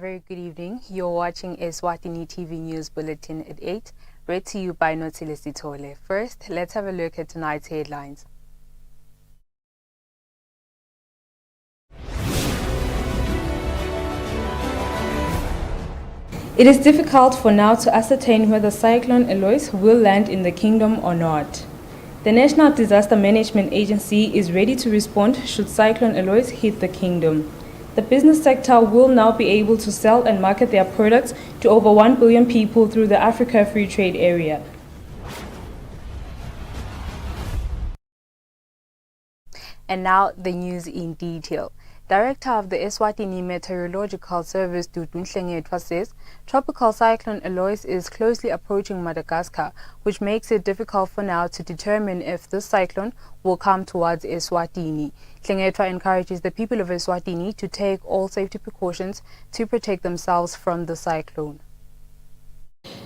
very good evening. You're watching Eswatini TV News Bulletin at 8, read to you by Notilis Itole. First, let's have a look at tonight's headlines. It is difficult for now to ascertain whether Cyclone Eloise will land in the kingdom or not. The National Disaster Management Agency is ready to respond should Cyclone Eloise hit the kingdom. The business sector will now be able to sell and market their products to over 1 billion people through the Africa Free Trade Area. And now the news in detail. Director of the Eswatini Meteorological Service, Sanitizer, says Tropical Cyclone Eloise is closely approaching Madagascar, which makes it difficult for now to determine if this cyclone will come towards Eswatini. Sanitizer encourages the people of Eswatini to take all safety precautions to protect themselves from the cyclone.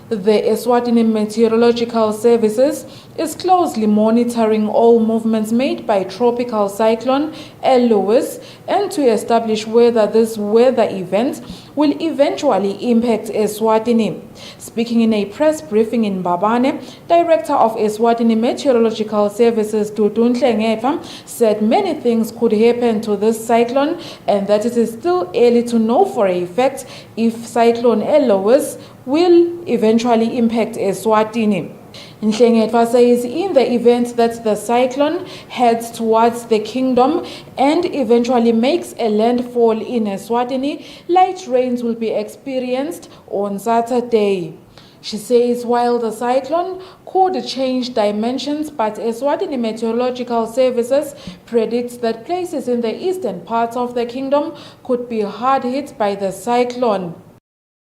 The Eswatini Meteorological Services is closely monitoring all movements made by Tropical Cyclone Eloise and to establish whether this weather event will eventually impact Eswatini. Speaking in a press briefing in Mbabane, Director of Eswatini Meteorological Services Sanitizer said many things could happen to this cyclone and that it is still early to know for a fact if Cyclone Eloise will eventually impact Eswatini. Sanitizer says in the event that the cyclone heads towards the kingdom and eventually makes a landfall in Eswatini, light rains will be experienced on Saturday. She says while the cyclone could change dimensions, but Eswatini Meteorological Services predicts that places in the eastern parts of the kingdom could be hard hit by the cyclone.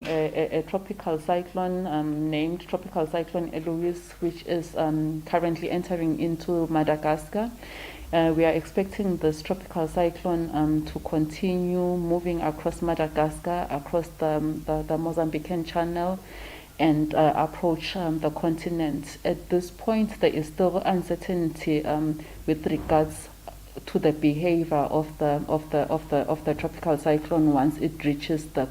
A tropical cyclone named Tropical Cyclone Eloise, which is currently entering into Madagascar. We are expecting this tropical cyclone to continue moving across Madagascar, across the Mozambican Channel, and approach the continent. At this point, there is still uncertainty with regards to the behavior of the tropical cyclone once it reaches the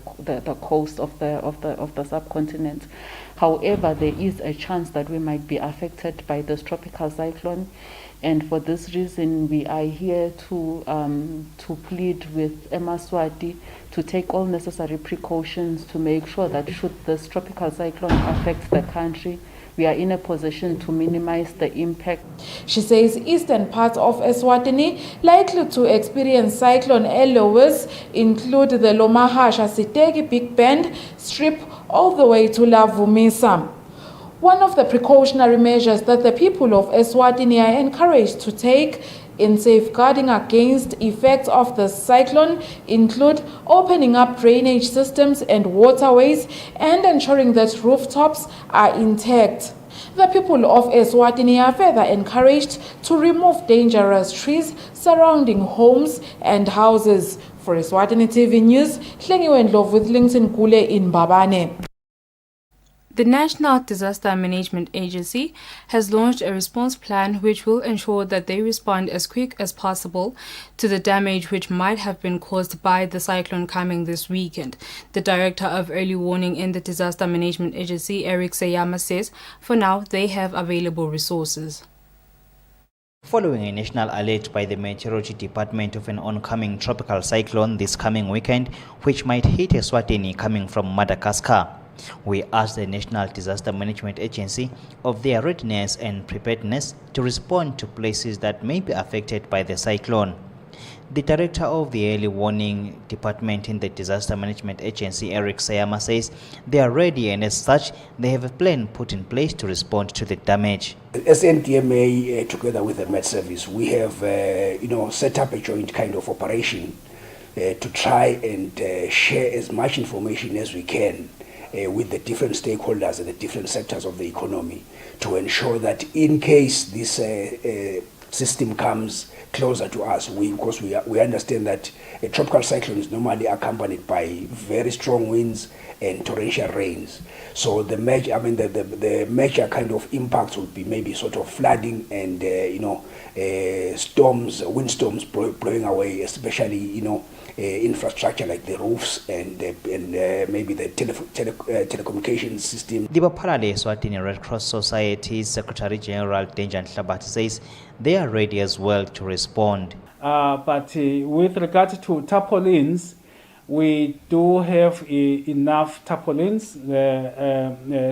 coast of the subcontinent. However, there is a chance that we might be affected by this tropical cyclone, and for this reason we are here to plead with Eswatini to take all necessary precautions to make sure that should this tropical cyclone affect the country, we are in a position to minimize the impact. She says eastern parts of Eswatini likely to experience Cyclone Eloise include the Lomahasha Sitegi Big Bend strip all the way to Lavumisa. One of the precautionary measures that the people of Eswatini are encouraged to take in safeguarding against effects of the cyclone include opening up drainage systems and waterways and ensuring that rooftops are intact. The people of Eswatini are further encouraged to remove dangerous trees surrounding homes and houses. For Eswatini TV News, Hlengiwe Ndlovu with Linton Kule in Mbabane. The National Disaster Management Agency has launched a response plan which will ensure that they respond as quick as possible to the damage which might have been caused by the cyclone coming this weekend. The Director of Early Warning in the Disaster Management Agency, Eric Sayama, says for now they have available resources. Following a national alert by the Meteorology Department of an oncoming tropical cyclone this coming weekend, which might hit Eswatini coming from Madagascar, we asked the National Disaster Management Agency of their readiness and preparedness to respond to places that may be affected by the cyclone. The Director of the Early Warning Department in the Disaster Management Agency, Eric Sayama, says they are ready and as such, they have a plan put in place to respond to the damage. As NDMA, together with the Met Service, we have set up a joint kind of operation to try and share as much information as we can with the different stakeholders and the different sectors of the economy to ensure that in case this system comes closer to us, we understand that a tropical cyclone is normally accompanied by very strong winds and torrential rains. So the major kind of impacts would be maybe sort of flooding and windstorms blowing away, especially infrastructure like the roofs and maybe the telecommunications system. The Bapalale Eswatini Red Cross Society's Secretary General Denjan Hlabat says they are ready as well to respond. But with regard to tarpaulins, we do have enough tarpaulins,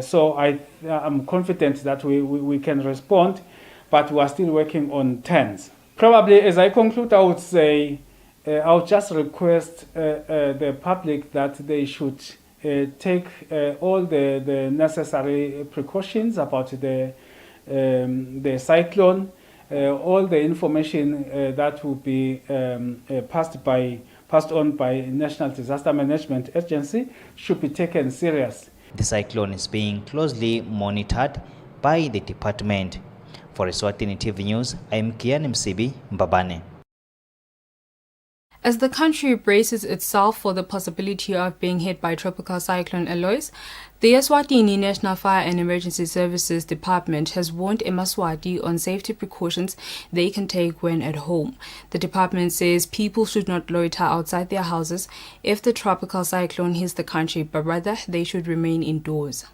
so I'm confident that we can respond, but we are still working on tents. Probably, as I conclude, I would say, I would just request the public that they should take all the necessary precautions about the cyclone. All the information that will be passed on by National Disaster Management Agency should be taken serious. The cyclone is being closely monitored by the department. For Eswatini TV News, I am Kian Msibi Mbabane. As the country braces itself for the possibility of being hit by Tropical Cyclone Eloise, the Eswatini National Fire and Emergency Services Department has warned Emaswati on safety precautions they can take when at home. The department says people should not loiter outside their houses if the tropical cyclone hits the country, but rather they should remain indoors.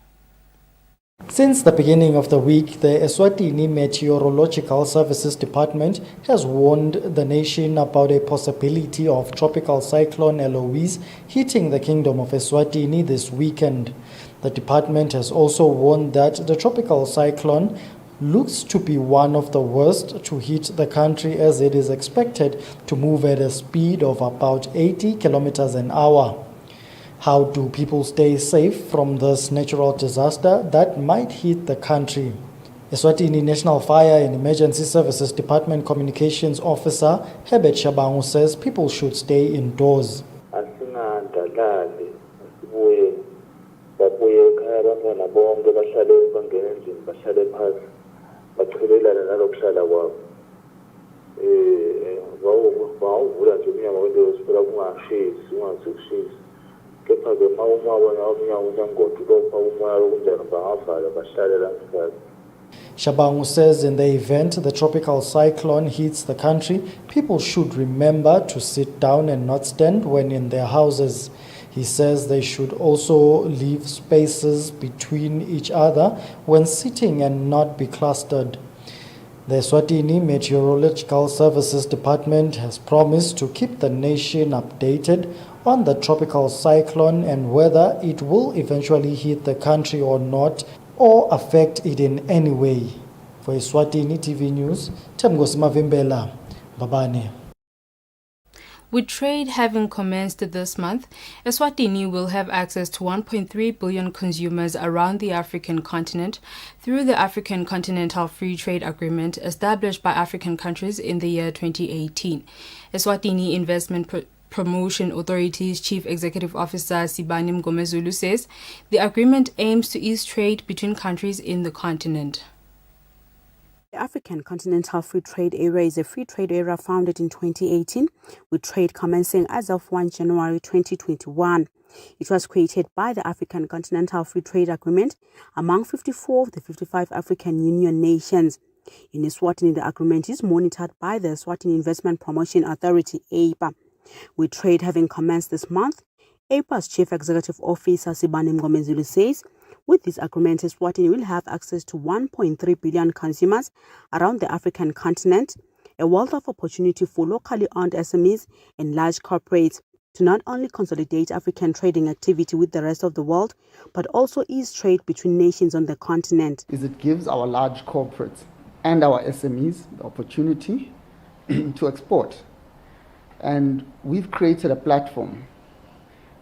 Since the beginning of the week, the Eswatini Meteorological Services Department has warned the nation about a possibility of Tropical Cyclone Eloise hitting the Kingdom of Eswatini this weekend. The department has also warned that the tropical cyclone looks to be one of the worst to hit the country, as it is expected to move at a speed of about 80 kilometers an hour. How do people stay safe from this natural disaster that might hit the country? Eswatini National Fire and Emergency Services Department Communications Officer Herbert Shabangu says people should stay indoors. Shabangu says in the event the tropical cyclone hits the country, people should remember to sit down and not stand when in their houses. He says they should also leave spaces between each other when sitting and not be clustered. The Eswatini Meteorological Services Department has promised to keep the nation updated on the tropical cyclone and whether it will eventually hit the country or not, or affect it in any way. For Eswatini TV News, Temgosi Mavimbela, Babane. With trade having commenced this month, Eswatini will have access to 1.3 billion consumers around the African continent through the African Continental Free Trade Agreement established by African countries in the year 2018. Eswatini Investment Promotion Authority's Chief Executive Officer Sibani Mgomezulu says the agreement aims to ease trade between countries in the continent. The African Continental Free Trade Area is a free trade area founded in 2018, with trade commencing as of 1 January 2021. It was created by the African Continental Free Trade Agreement among 54 of the 55 African Union nations. In Eswatini, the agreement is monitored by the Eswatini Investment Promotion Authority, AIPA. With trade having commenced this month, AIPA's Chief Executive Officer Sibani Mgomezulu says with this agreement, Eswatini will have access to 1.3 billion consumers around the African continent, a wealth of opportunity for locally owned SMEs and large corporates to not only consolidate African trading activity with the rest of the world, but also ease trade between nations on the continent. It gives our large corporates and our SMEs the opportunity to export. And we've created a platform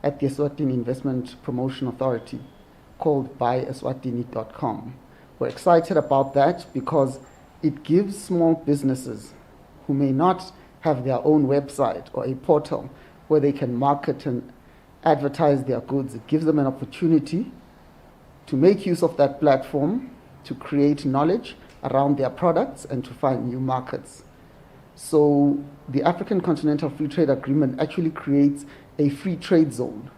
at the Eswatini Investment Promotion Authority called buyeswatini.com. We're excited about that because it gives small businesses who may not have their own website or a portal where they can market and advertise their goods. It gives them an opportunity to make use of that platform to create knowledge around their products and to find new markets. So the African Continental Free Trade Agreement actually creates a free trade zone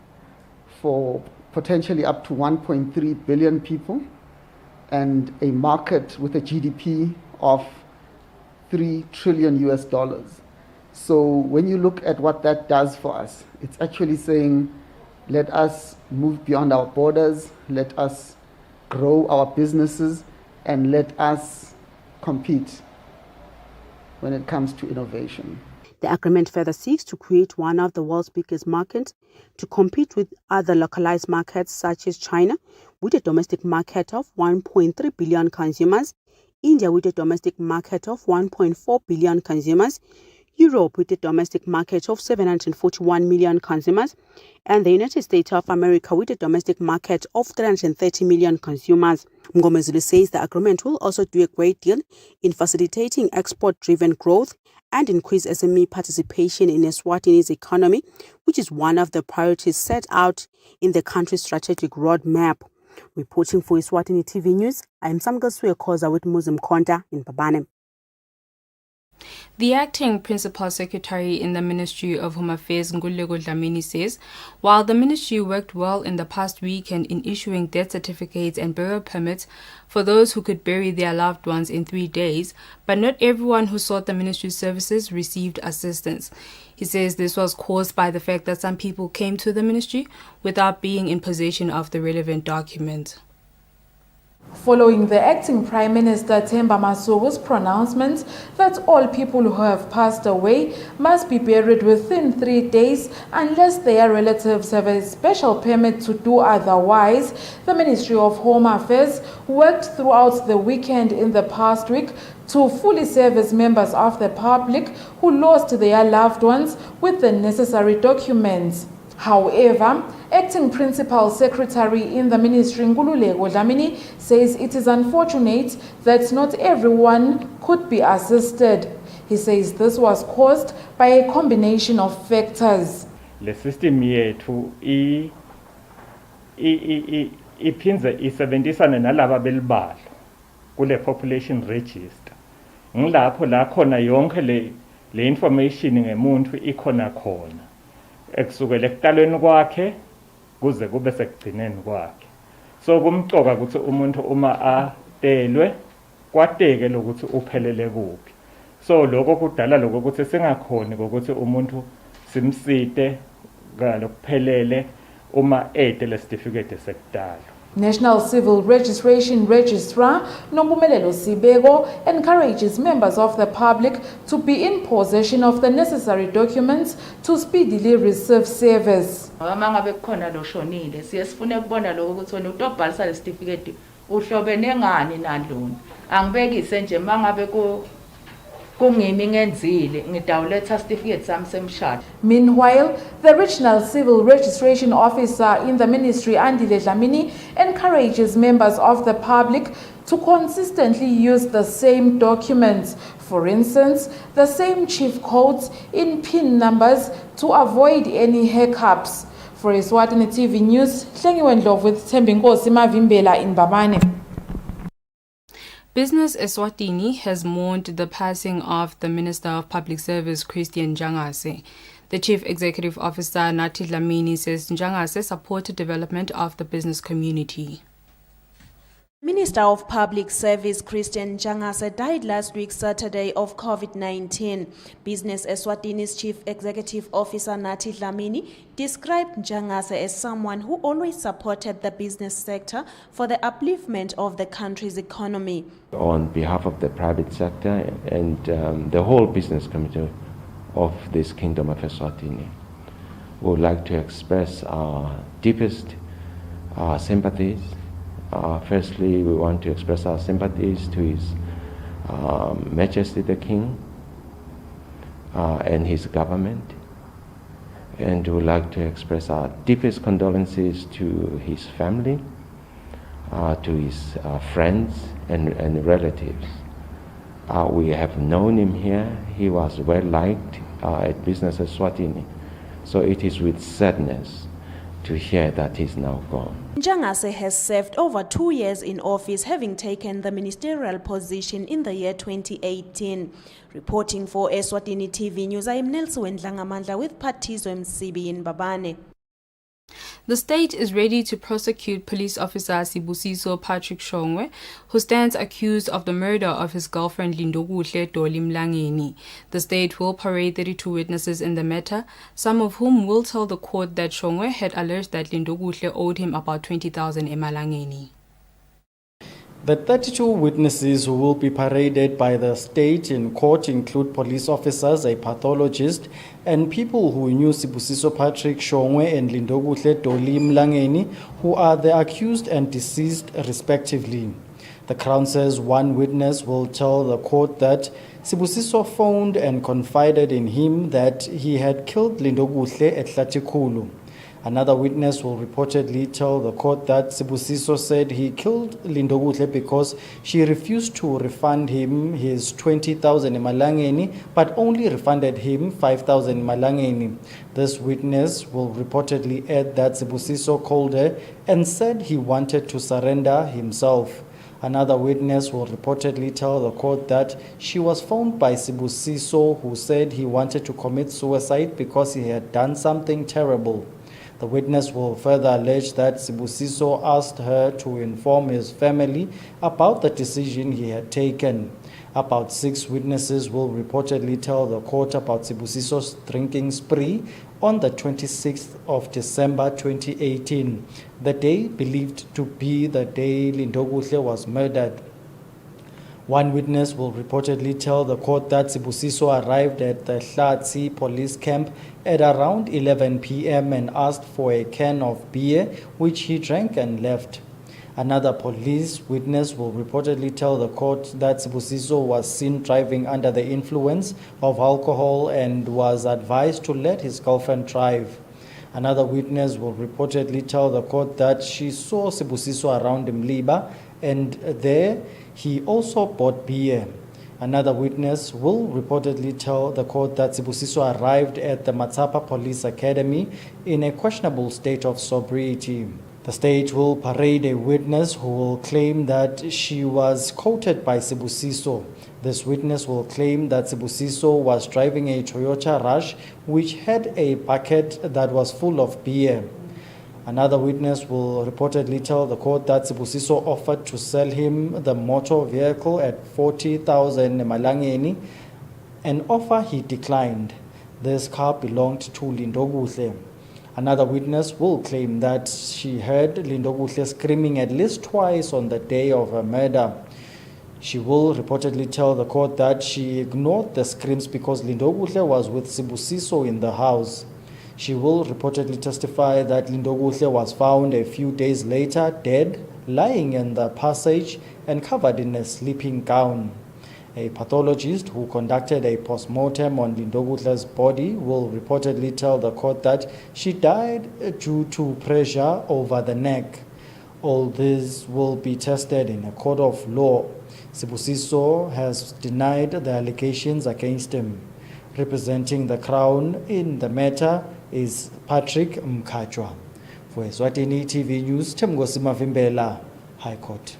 for potentially up to 1.3 billion people and a market with a GDP of $3 trillion. So when you look at what that does for us, it's actually saying, let us move beyond our borders, let us grow our businesses, and let us compete when it comes to innovation. The agreement further seeks to create one of the world's biggest markets to compete with other localized markets such as China, with a domestic market of 1.3 billion consumers, India with a domestic market of 1.4 billion consumers, Europe with a domestic market of 741 million consumers, and the United States of America with a domestic market of 330 million consumers. Mngomezulu says the agreement will also do a great deal in facilitating export-driven growth and increase SME participation in Eswatini's economy, which is one of the priorities set out in the country's strategic roadmap. Reporting for Eswatini TV News, I am Samgaswe Koza with Muslim Konta in Babane. The acting principal secretary in the Ministry of Home Affairs, Ngulego Dlamini, says while the ministry worked well in the past weekend in issuing death certificates and burial permits for those who could bury their loved ones in 3 days, but not everyone who sought the ministry's services received assistance. He says this was caused by the fact that some people came to the ministry without being in possession of the relevant document. Following the acting Prime Minister Themba Masuku's pronouncement that all people who have passed away must be buried within 3 days unless their relatives have a special permit to do otherwise, the Ministry of Home Affairs worked throughout the weekend in the past week to fully service members of the public who lost their loved ones with the necessary documents. However, Acting Principal Secretary in the Ministry, Ngululego Dlamini, says it is unfortunate that not everyone could be assisted. He says this was caused by a combination of factors. Le system yethu iphinze isebenzisana nalaba belibalo kule population register. Ngilapho la khona yonke le information ngemuntu ikhona khona. Ekusukela ekuqaleni kwakhe kuze kube sekugcineni kwakhe. So kumcoka ukuthi umuntu uma atelwe kwateke lokuthi uphelele kuphi. So lokho kudala lokho ukuthi singakhoni ukuthi umuntu simsite ngalokuphelele uma etele certificate sekudala. National Civil Registration Registrar Nombumelelo Sibego encourages members of the public to be in possession of the necessary documents to speedily receive service. Mangabe kukhona lo shonile siyesifuna ukubona lokho ukuthi wena utobhalisa le certificate uhlobene ngani nalona angibekise nje mangabe kungimi ngenzile ngidawuletha certificate sami semshado. Meanwhile, the Regional Civil Registration Officer in the Ministry, Andile Dlamini, encourages members of the public to consistently use the same documents. For instance, the same chief codes in PIN numbers to avoid any hiccups. For Eswatini TV News, Hlengiwe Ndlovu with Thembinkosi Mavimbela in Babane. Business Eswatini has mourned the passing of the Minister of Public Service, Christian Njangase. The Chief Executive Officer, Nathi Dlamini, says Njangase supported development of the business community. Minister of Public Service Christian Njangase died last week Saturday of COVID-19. Business Eswatini's Chief Executive Officer Nathi Dlamini described Njangase as someone who always supported the business sector for the upliftment of the country's economy. On behalf of the private sector and the whole business community of this Kingdom of Eswatini, we would like to express our deepest sympathies. Firstly, we want to express our sympathies to His Majesty the King and his government, and we would like to express our deepest condolences to his family, to his friends and relatives. We have known him here. He was well liked at Business Eswatini, so it is with sadness to hear that he's now gone. Njangase has served over 2 years in office, having taken the ministerial position in the year 2018. Reporting for Eswatini TV News, I am Nelson Wendlangamandla with Patizo MCB in Babane. The state is ready to prosecute police officer Sibusiso Patrick Shongwe, who stands accused of the murder of his girlfriend Lindokuhle Doli Mlangeni. The state will parade 32 witnesses in the matter, some of whom will tell the court that Shongwe had alleged that Lindokuhle owed him about 20,000 emalangeni. The 32 witnesses who will be paraded by the state in court include police officers, a pathologist, and people who knew Sibusiso Patrick Shongwe and Lindokuhle Doli Mlangeni, who are the accused and deceased respectively. The Crown says one witness will tell the court that Sibusiso phoned and confided in him that he had killed Lindokuhle at Hlatikulu. Another witness will reportedly tell the court that Sibusiso said he killed Lindokuhle because she refused to refund him his 20,000 emalangeni, but only refunded him 5,000 emalangeni. This witness will reportedly add that Sibusiso called her and said he wanted to surrender himself. Another witness will reportedly tell the court that she was phoned by Sibusiso, who said he wanted to commit suicide because he had done something terrible. The witness will further allege that Sibusiso asked her to inform his family about the decision he had taken. About 6 witnesses will reportedly tell the court about Sibusiso's drinking spree on the 26th of December 2018, the day believed to be the day Lindokuhle was murdered. One witness will reportedly tell the court that Sibusiso arrived at the Hlatsi police camp at around 11 p.m. and asked for a can of beer, which he drank and left. Another police witness will reportedly tell the court that Sibusiso was seen driving under the influence of alcohol and was advised to let his girlfriend drive. Another witness will reportedly tell the court that she saw Sibusiso around Mliba, and there he also bought beer. Another witness will reportedly tell the court that Sibusiso arrived at the Matsapa Police Academy in a questionable state of sobriety. The state will parade a witness who will claim that she was courted by Sibusiso. This witness will claim that Sibusiso was driving a Toyota Rush which had a bucket that was full of beer. Another witness will reportedly tell the court that Sibusiso offered to sell him the motor vehicle at 40,000 emalangeni, an offer he declined. This car belonged to Lindokuhle. Another witness will claim that she heard Lindokuhle screaming at least twice on the day of her murder. She will reportedly tell the court that she ignored the screams because Lindokuhle was with Sibusiso in the house. She will reportedly testify that Lindokuhle was found a few days later dead, lying in the passage and covered in a sleeping gown. A pathologist who conducted a post-mortem on Lindokuhle's body will reportedly tell the court that she died due to pressure over the neck. All this will be tested in a court of law. Sibusiso has denied the allegations against him. Representing the Crown in the matter is Patrick Mkachwa. For Eswatini TV News, Temgosi Mavimbela, High Court.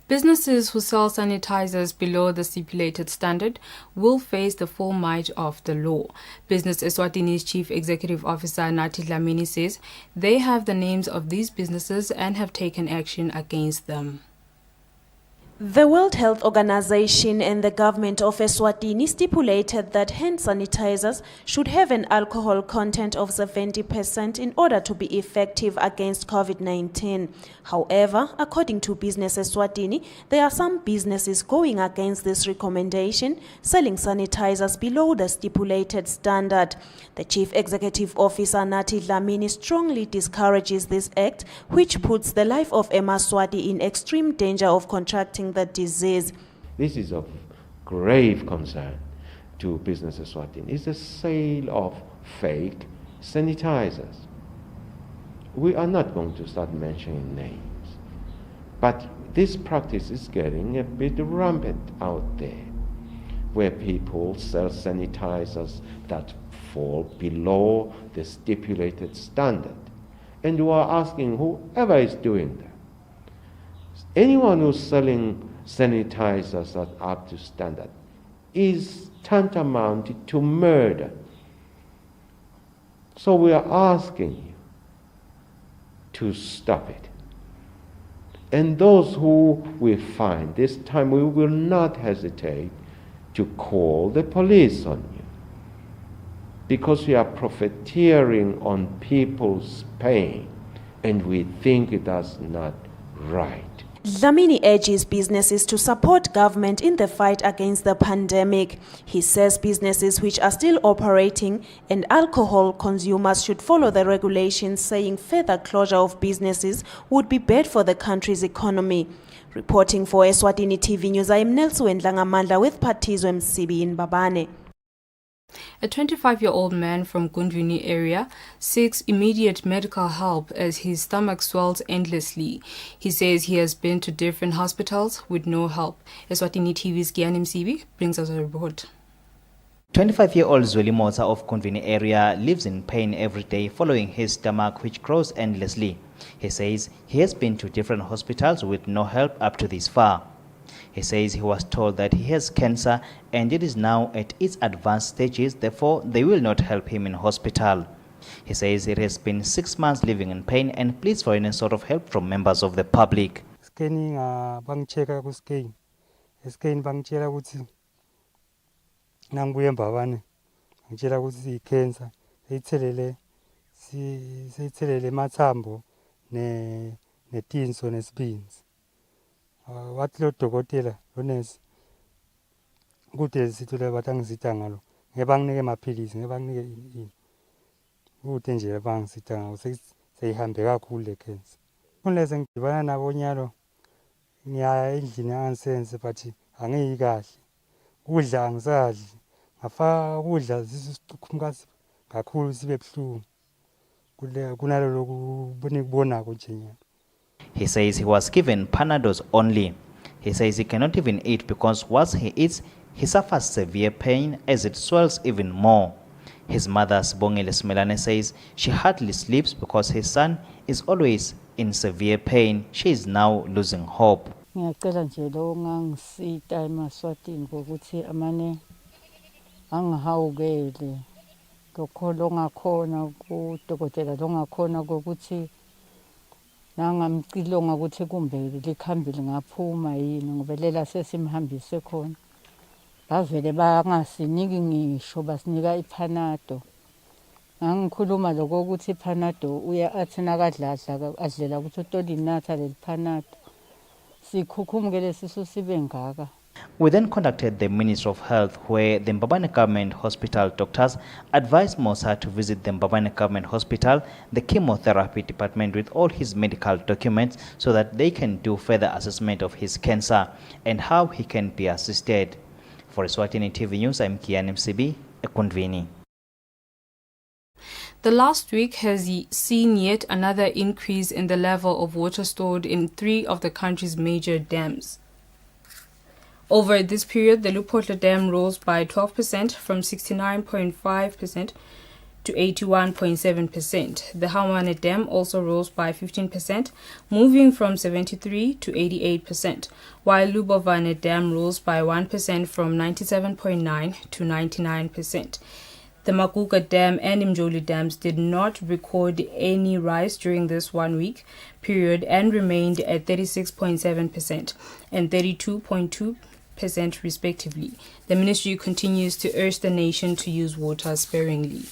Businesses who sell sanitizers below the stipulated standard will face the full might of the law. Business Eswatini's Chief Executive Officer Nathi Dlamini says they have the names of these businesses and have taken action against them. The World Health Organization and the government of Eswatini stipulated that hand sanitizers should have an alcohol content of 70% in order to be effective against COVID-19. However, according to Business Eswatini, there are some businesses going against this recommendation, selling sanitizers below the stipulated standard. The Chief Executive Officer Nathi Dlamini strongly discourages this act, which puts the life of Emma Swati in extreme danger of contracting the disease. This is of grave concern to Business Eswatini. It's the sale of fake sanitizers. We are not going to start mentioning names, but this practice is getting a bit rampant out there, where people sell sanitizers that fall below the stipulated standard. And you are asking whoever is doing that, anyone who's selling sanitizers that are up to standard is tantamount to murder. So we are asking you to stop it. And those who we find, this time we will not hesitate to call the police on you, because we are profiteering on people's pain, and we think it is not right. Dlamini urges businesses to support government in the fight against the pandemic. He says businesses which are still operating and alcohol consumers should follow the regulations, saying further closure of businesses would be bad for the country's economy. Reporting for Eswatini TV News, I am Nelson Ngamandla with Patizwe Msibi in Babane. A 25-year-old man from Gundwini area seeks immediate medical help as his stomach swells endlessly. He says he has been to different hospitals with no help. Eswatini TV's Gianni Msibi brings us a report. 25-year-old Zweli Mota of Gundwini area lives in pain every day following his stomach, which grows endlessly. He says he has been to different hospitals with no help up to this far. He says he was told that he has cancer and it is now at its advanced stages, therefore they will not help him in hospital. He says it has been 6 months living in pain and pleads for any sort of help from members of the public. Scanning bangicheka ku scan. Scan bangitshela ukuthi nangibuye embabane. Ngitshela ukuthi cancer seyithelele mathambo netinso nesibindi. Wathi lo dokotela lo nurse kude sithule bathi angisita ngalo ngebanginike amaphilisi ngebanginike ini kude nje bangisita ngalo seyihambe kakhulu le cancer kunleze ngidibana nabo nyalo ngiyaya endlini angisense but angiyi kahle kudla angisadli ngafa kudla sisikhumkazi kakhulu sibe buhlungu kunalo lokubonako nje nyalo. He says he was given Panados only. He says he cannot even eat because once he eats, he suffers severe pain as it swells even more. His mother, Sibongile Smelane, says she hardly sleeps because his son is always in severe pain. She is now losing hope. Ngiyacela nje lo ngangisita eMaswatini ukuthi amane angihawukele lokho longakhona kudokotela longakhona ukuthi nangamcilonga ukuthi kumbe likhambile ngaphuma yini ngobelela sesimhambise khona bavele bangasiniki ngisho basinika iPanado ngangikhuluma lokho ukuthi iPanado uya athina kadladla adlela ukuthi utolinatha leliPanado sikhukhumuke lesisu sibe ngaka. We then contacted the Ministry of Health, where the Mbabane Government Hospital doctors advised Mosa to visit the Mbabane Government Hospital, the chemotherapy department, with all his medical documents so that they can do further assessment of his cancer and how he can be assisted. For Eswatini TV News, I'm Gianni Msibi, Ekundvini. The last week has seen yet another increase in the level of water stored in 3 of the country's major dams. Over this period, the Lupotla Dam rose by 12% from 69.5% to 81.7%. The Hawane Dam also rose by 15%, moving from 73 to 88%, while Lubovane Dam rose by 1% from 97.9 to 99%. The Makuka Dam and Mjoli Dams did not record any rise during this 1 week period and remained at 36.7% and 32.2% respectively. The ministry continues to urge the nation to use water sparingly.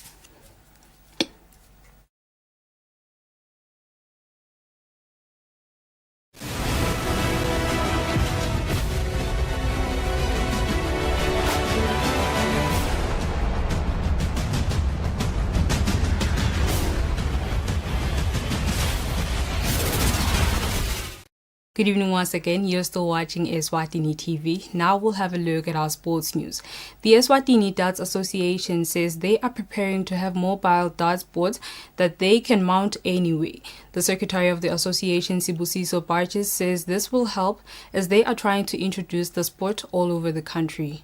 Good evening once again. You're still watching Eswatini TV. Now we'll have a look at our sports news. The Eswatini Darts Association says they are preparing to have mobile darts boards that they can mount anywhere. The secretary of the association, Sibusiso Barges, says this will help as they are trying to introduce the sport all over the country.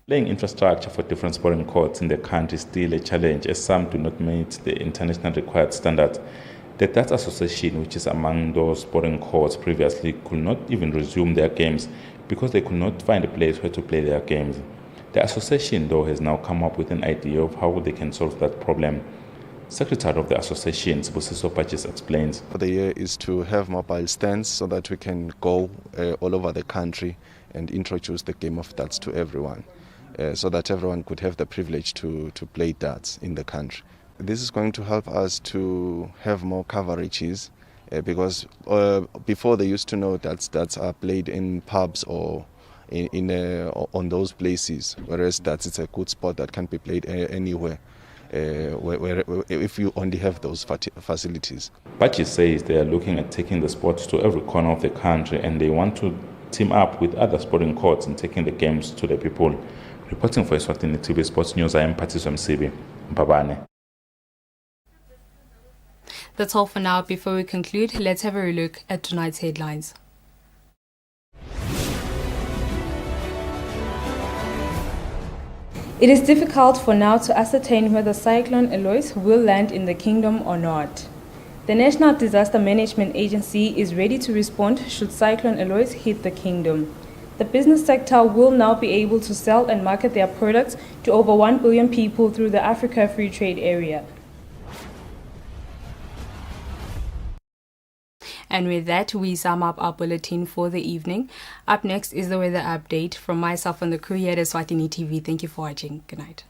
Laying infrastructure for different sporting courts in the country is still a challenge as some do not meet the international required standards. The Darts Association, which is among those sporting courts previously, could not even resume their games because they could not find a place where to play their games. The association, though, has now come up with an idea of how they can solve that problem. Secretary of the association, Sibusiso Patches, explains. The year is to have mobile stands so that we can go all over the country and introduce the game of darts to everyone, so that everyone could have the privilege to play darts in the country. This is going to help us to have more coverages, because before they used to know that darts are played in pubs or on those places, whereas darts it's a good sport that can be played anywhere. If you only have those facilities. Pachi says they are looking at taking the sport to every corner of the country, and they want to team up with other sporting courts in taking the games to the people. Reporting for Eswatini TV Sports News, I am Patricio Msibi, Mpabane. That's all for now. Before we conclude, let's have a look at tonight's headlines. It is difficult for now to ascertain whether Cyclone Eloise will land in the kingdom or not. The National Disaster Management Agency is ready to respond should Cyclone Eloise hit the kingdom. The business sector will now be able to sell and market their products to over 1 billion people through the Africa Free Trade Area. And with that, we sum up our bulletin for the evening. Up next is the weather update from myself and the crew here at Eswatini TV. Thank you for watching. Good night.